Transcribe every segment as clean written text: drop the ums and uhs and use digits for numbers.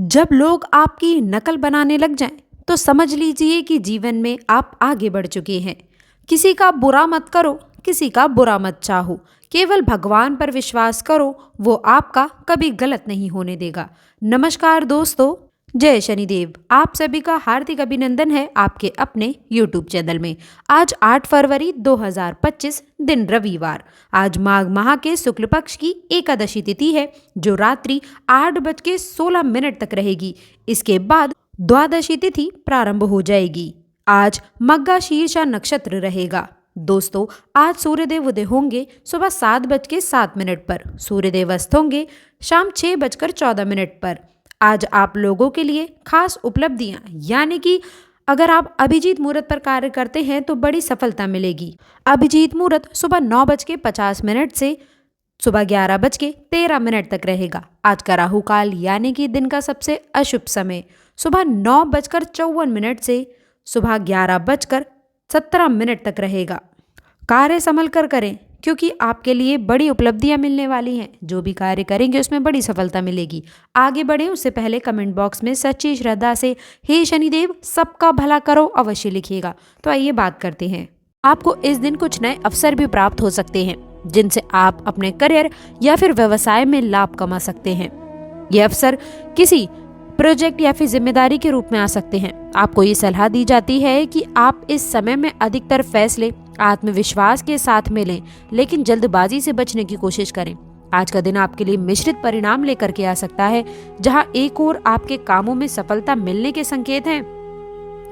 जब लोग आपकी नकल बनाने लग जाएं, तो समझ लीजिए कि जीवन में आप आगे बढ़ चुके हैं। किसी का बुरा मत करो, किसी का बुरा मत चाहो। केवल भगवान पर विश्वास करो, वो आपका कभी गलत नहीं होने देगा। नमस्कार दोस्तों, जय शनिदेव। आप सभी का हार्दिक अभिनंदन है आपके अपने YouTube चैनल में। आज 8 फरवरी 2025 दिन रविवार। आज माघ माह के शुक्ल पक्ष की एकादशी तिथि है, जो रात्रि 8:16 तक रहेगी। इसके बाद द्वादशी तिथि प्रारंभ हो जाएगी। आज मग्गा शीर्षा नक्षत्र रहेगा। दोस्तों, आज सूर्यदेव उदय होंगे सुबह 7:07 पर। सूर्यदेव अस्त होंगे शाम 6:14 पर। आज आप लोगों के लिए खास उपलब्धियां, यानी कि अगर आप अभिजीत मुहूर्त पर कार्य करते हैं तो बड़ी सफलता मिलेगी। अभिजीत मुहूर्त सुबह 9:50 से सुबह 11:13 तक रहेगा। आज का राहु काल यानी कि दिन का सबसे अशुभ समय सुबह 9:54 से सुबह 11:17 तक रहेगा। कार्य संभल कर करें, क्योंकि आपके लिए बड़ी उपलब्धियां मिलने वाली हैं। जो भी कार्य करेंगे उसमें बड़ी सफलता मिलेगी। आगे बढ़े उससे पहले कमेंट बॉक्स में सच्ची श्रद्धा से हे शनिदेव सबका भला करो अवश्य लिखिएगा। तो आइए बात करते हैं। आपको इस दिन कुछ नए अवसर भी प्राप्त हो सकते हैं, जिनसे आप अपने करियर या फिर व्यवसाय में लाभ कमा सकते हैं। ये अवसर किसी प्रोजेक्ट या फिर जिम्मेदारी के रूप में आ सकते हैं। आपको ये सलाह दी जाती है कि आप इस समय में अधिकतर फैसले आत्मविश्वास के साथ में लें, लेकिन जल्दबाजी से बचने की कोशिश करें। आज का दिन आपके लिए मिश्रित परिणाम लेकर के आ सकता है। जहां एक ओर आपके कामों में सफलता मिलने के संकेत हैं,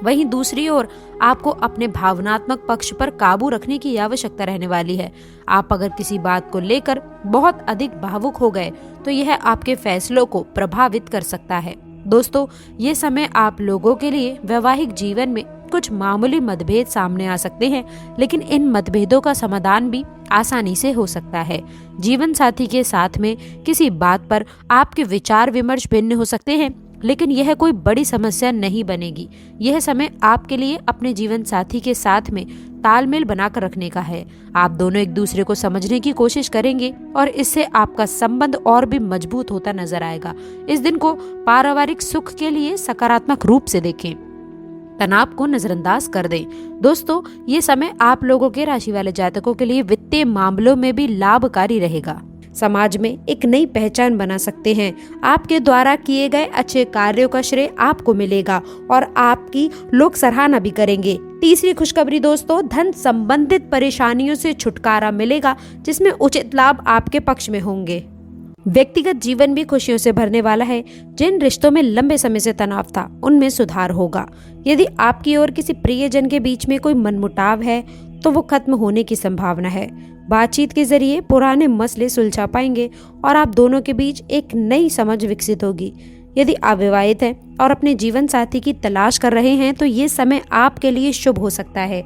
वहीं दूसरी ओर आपको अपने भावनात्मक पक्ष पर काबू रखने की आवश्यकता रहने वाली है। आप अगर किसी बात को लेकर बहुत अधिक भावुक हो गए तो यह आपके फैसलों को प्रभावित कर सकता है। दोस्तों, ये समय आप लोगों के लिए वैवाहिक जीवन में कुछ मामूली मतभेद सामने आ सकते हैं, लेकिन इन मतभेदों का समाधान भी आसानी से हो सकता है। जीवन साथी के साथ में किसी बात पर आपके विचार विमर्श भिन्न हो सकते हैं, लेकिन यह कोई बड़ी समस्या नहीं बनेगी। यह समय आपके लिए अपने जीवन साथी के साथ में तालमेल बनाकर रखने का है। आप दोनों एक दूसरे को समझने की कोशिश करेंगे और इससे आपका संबंध और भी मजबूत होता नजर आएगा। इस दिन को पारिवारिक सुख के लिए सकारात्मक रूप से देखें, तनाव को नजरअंदाज कर दें। दोस्तों, ये समय आप लोगों के राशि वाले जातकों के लिए वित्तीय मामलों में भी लाभकारी रहेगा। समाज में एक नई पहचान बना सकते हैं। आपके द्वारा किए गए अच्छे कार्यों का श्रेय आपको मिलेगा और आपकी लोग सराहना भी करेंगे। तीसरी खुशखबरी दोस्तों, धन संबंधित परेशानियों से छुटकारा मिलेगा, जिसमें उचित लाभ आपके पक्ष में होंगे। व्यक्तिगत जीवन भी खुशियों से भरने वाला है। जिन रिश्तों में लंबे समय से तनाव था, उनमें सुधार होगा। यदि आपकी और किसी प्रियजन के बीच में कोई मनमुटाव है तो वो खत्म होने की संभावना है। बातचीत के जरिए पुराने मसले सुलझा पाएंगे और आप दोनों के बीच एक नई समझ विकसित होगी। यदि आप विवाहित हैं और अपने जीवन साथी की तलाश कर रहे हैं तो ये समय आपके लिए शुभ हो सकता है।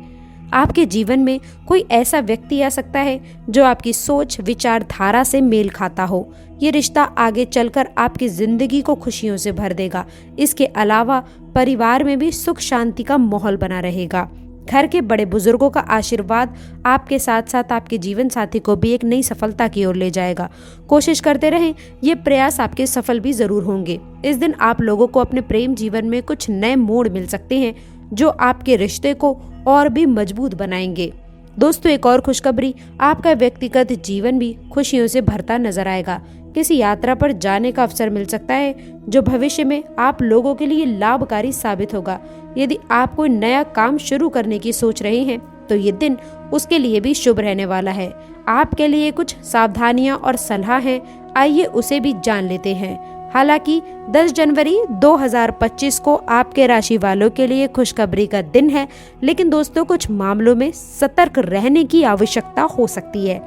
आपके जीवन में कोई ऐसा व्यक्ति आ सकता है जो आपकी सोच विचारधारा से मेल खाता हो। ये रिश्ता आगे चलकर आपकी जिंदगी को खुशियों से भर देगा। इसके अलावा परिवार में भी सुख शांति का माहौल बना रहेगा। घर के बड़े बुजुर्गों का आशीर्वाद आपके साथ साथ आपके जीवन साथी को भी एक नई सफलता की ओर ले जाएगा। कोशिश करते रहें, ये प्रयास आपके सफल भी जरूर होंगे। इस दिन आप लोगों को अपने प्रेम जीवन में कुछ नए मोड़ मिल सकते हैं, जो आपके रिश्ते को और भी मजबूत बनाएंगे। दोस्तों, एक और खुशखबरी, आपका व्यक्तिगत जीवन भी खुशियों से भरता नजर आएगा। किसी यात्रा पर जाने का अवसर मिल सकता है, जो भविष्य में आप लोगों के लिए लाभकारी साबित होगा। यदि आप कोई नया काम शुरू करने की सोच रहे हैं तो ये दिन उसके लिए भी शुभ रहने वाला है। आपके लिए कुछ सावधानियां और सलाह है, आइए उसे भी जान लेते हैं। हालांकि 10 जनवरी 2025 को आपके राशि वालों के लिए खुशखबरी का दिन है, लेकिन दोस्तों कुछ मामलों में सतर्क रहने की आवश्यकता हो सकती है।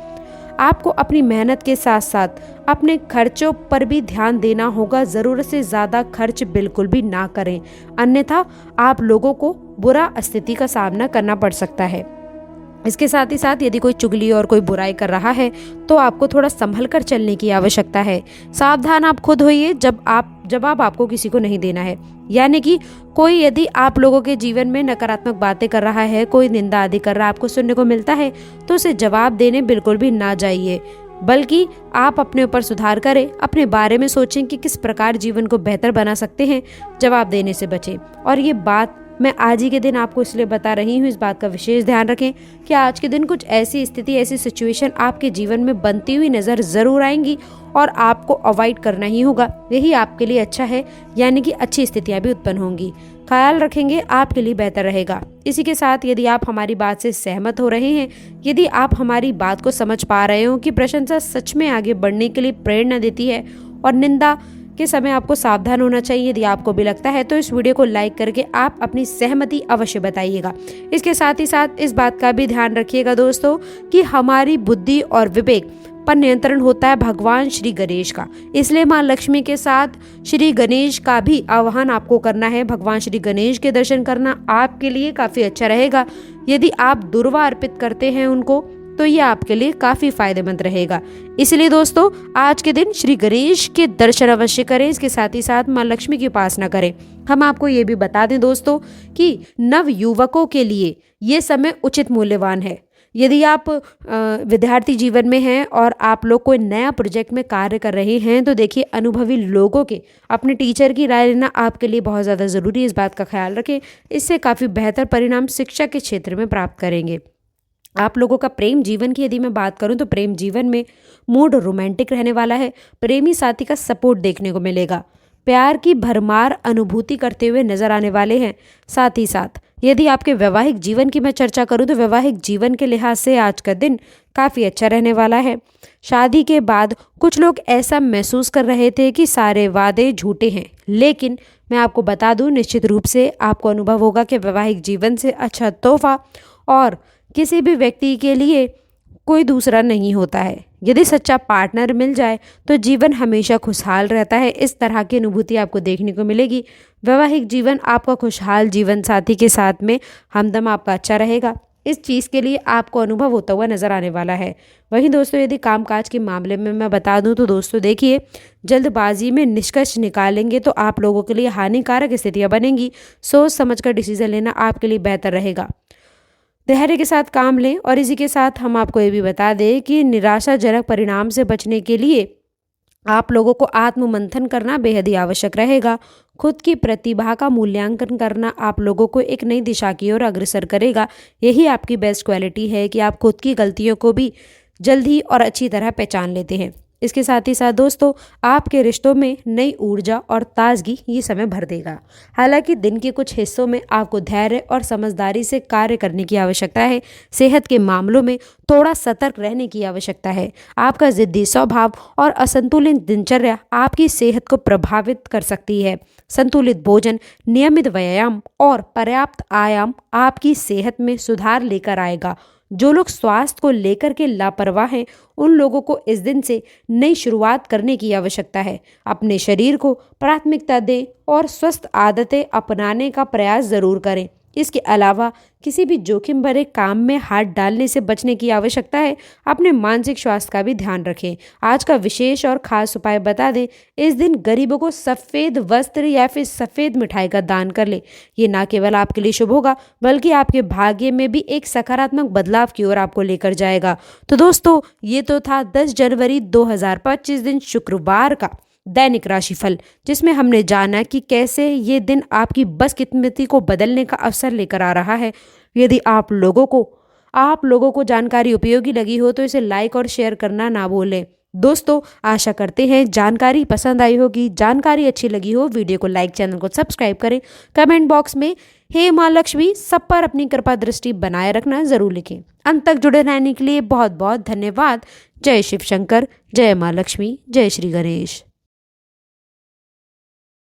आपको अपनी मेहनत के साथ साथ अपने खर्चों पर भी ध्यान देना होगा। जरूरत से ज्यादा खर्च बिल्कुल भी ना करें, अन्यथा आप लोगों को बुरा स्थिति का सामना करना पड़ सकता है। इसके साथ ही साथ यदि कोई चुगली और कोई बुराई कर रहा है तो आपको थोड़ा संभल कर चलने की आवश्यकता है। सावधान आप खुद होइए, जवाब आपको किसी को नहीं देना है। यानी कि कोई यदि आप लोगों के जीवन में नकारात्मक बातें कर रहा है, कोई निंदा आदि कर रहा है, आपको सुनने को मिलता है तो उसे जवाब देने बिल्कुल भी ना जाइए। बल्कि आप अपने ऊपर सुधार करें, अपने बारे में सोचें कि किस प्रकार जीवन को बेहतर बना सकते हैं, जवाब देने से बचें। और ये बात मैं आज ही के दिन आपको इसलिए बता रही हूँ, इस बात का विशेष ध्यान रखें कि आज के दिन कुछ ऐसी स्थिति, ऐसी सिचुएशन आपके जीवन में बनती हुई नज़र ज़रूर आएंगी और आपको अवॉइड करना ही होगा। यही आपके लिए अच्छा है, यानी कि अच्छी स्थितियाँ भी उत्पन्न होंगी। ख्याल रखेंगे आपके लिए बेहतर रहेगा। इसी के साथ यदि आप हमारी बात से सहमत हो रहे हैं, यदि आप हमारी बात को समझ पा रहे हो कि प्रशंसा सच में आगे बढ़ने के लिए प्रेरणा देती है और निंदा के समय आपको सावधान होना चाहिए, यदि आपको भी लगता है तो इस वीडियो को लाइक करके आप अपनी सहमति अवश्य बताइएगा। इसके साथ ही साथ इस बात का भी ध्यान रखिएगा दोस्तों कि हमारी बुद्धि और विवेक पर नियंत्रण होता है भगवान श्री गणेश का। इसलिए माँ लक्ष्मी के साथ श्री गणेश का भी आह्वान आपको करना है। भगवान श्री गणेश के दर्शन करना आपके लिए काफ़ी अच्छा रहेगा। यदि आप दुर्वा अर्पित करते हैं उनको तो ये आपके लिए काफ़ी फायदेमंद रहेगा। इसलिए दोस्तों आज के दिन श्री गणेश के दर्शन अवश्य करें। इसके साथ ही साथ माँ लक्ष्मी की उपासना करें। हम आपको ये भी बता दें दोस्तों कि नव युवकों के लिए ये समय उचित मूल्यवान है। यदि आप विद्यार्थी जीवन में हैं और आप लोग कोई नया प्रोजेक्ट में कार्य कर रहे हैं तो देखिए अनुभवी लोगों के, अपने टीचर की राय लेना आपके लिए बहुत ज़्यादा ज़रूरी है। इस बात का ख्याल रखें, इससे काफ़ी बेहतर परिणाम शिक्षा के क्षेत्र में प्राप्त करेंगे। आप लोगों का प्रेम जीवन की यदि मैं बात करूं तो प्रेम जीवन में मूड रोमांटिक रहने वाला है। प्रेमी साथी का सपोर्ट देखने को मिलेगा। प्यार की भरमार अनुभूति करते हुए नजर आने वाले हैं। साथ ही साथ यदि आपके वैवाहिक जीवन की मैं चर्चा करूं तो वैवाहिक जीवन के लिहाज से आज का दिन काफ़ी अच्छा रहने वाला है। शादी के बाद कुछ लोग ऐसा महसूस कर रहे थे कि सारे वादे झूठे हैं, लेकिन मैं आपको बता दूं निश्चित रूप से आपको अनुभव होगा कि वैवाहिक जीवन से अच्छा तोहफा और किसी भी व्यक्ति के लिए कोई दूसरा नहीं होता है। यदि सच्चा पार्टनर मिल जाए तो जीवन हमेशा खुशहाल रहता है। इस तरह की अनुभूति आपको देखने को मिलेगी। वैवाहिक जीवन आपका खुशहाल जीवन साथी के साथ में हमदम आपका अच्छा रहेगा। इस चीज़ के लिए आपको अनुभव होता हुआ नजर आने वाला है। वहीं दोस्तों यदि कामकाज के मामले में मैं बता दूं तो दोस्तों देखिए जल्दबाजी में निष्कर्ष निकालेंगे तो आप लोगों के लिए हानिकारक स्थितियां बनेंगी। सोच समझकर डिसीजन लेना आपके लिए बेहतर रहेगा। धैर्य के साथ काम लें। और इसी के साथ हम आपको ये भी बता दें कि निराशाजनक परिणाम से बचने के लिए आप लोगों को आत्ममंथन करना बेहद ही आवश्यक रहेगा। खुद की प्रतिभा का मूल्यांकन करना आप लोगों को एक नई दिशा की ओर अग्रसर करेगा। यही आपकी बेस्ट क्वालिटी है कि आप खुद की गलतियों को भी जल्दी और अच्छी तरह पहचान लेते हैं। इसके साथ ही साथ दोस्तों आपके रिश्तों में नई ऊर्जा और ताजगी ये समय भर देगा। हालांकि दिन के कुछ हिस्सों में आपको धैर्य और समझदारी से कार्य करने की आवश्यकता है। सेहत के मामलों में थोड़ा सतर्क रहने की आवश्यकता है। आपका जिद्दी स्वभाव और असंतुलित दिनचर्या आपकी सेहत को प्रभावित कर सकती है। संतुलित भोजन, नियमित व्यायाम और पर्याप्त आयाम आपकी सेहत में सुधार लेकर आएगा। जो लोग स्वास्थ्य को लेकर के लापरवाह हैं उन लोगों को इस दिन से नई शुरुआत करने की आवश्यकता है। अपने शरीर को प्राथमिकता दें और स्वस्थ आदतें अपनाने का प्रयास जरूर करें। इसके अलावा किसी भी जोखिम भरे काम में हाथ डालने से बचने की आवश्यकता है। अपने मानसिक स्वास्थ्य का भी ध्यान रखें। आज का विशेष और खास उपाय बता दें, इस दिन गरीबों को सफ़ेद वस्त्र या फिर सफ़ेद मिठाई का दान कर ले। ये ना केवल आपके लिए शुभ होगा बल्कि आपके भाग्य में भी एक सकारात्मक बदलाव की ओर आपको लेकर जाएगा। तो दोस्तों ये तो था 10 जनवरी 2025 दिन शुक्रवार का दैनिक राशिफल, जिसमें हमने जाना कि कैसे ये दिन आपकी बदकिस्मती को बदलने का अवसर लेकर आ रहा है। यदि आप लोगों को जानकारी उपयोगी लगी हो तो इसे लाइक और शेयर करना ना भूलें। दोस्तों आशा करते हैं जानकारी पसंद आई होगी। जानकारी अच्छी लगी हो वीडियो को लाइक, चैनल को सब्सक्राइब करें। कमेंट बॉक्स में हे माँ लक्ष्मी सब पर अपनी कृपा दृष्टि बनाए रखना जरूर लिखें। अंत तक जुड़े रहने के लिए बहुत बहुत धन्यवाद। जय शिव शंकर, जय माँ लक्ष्मी, जय श्री गणेश।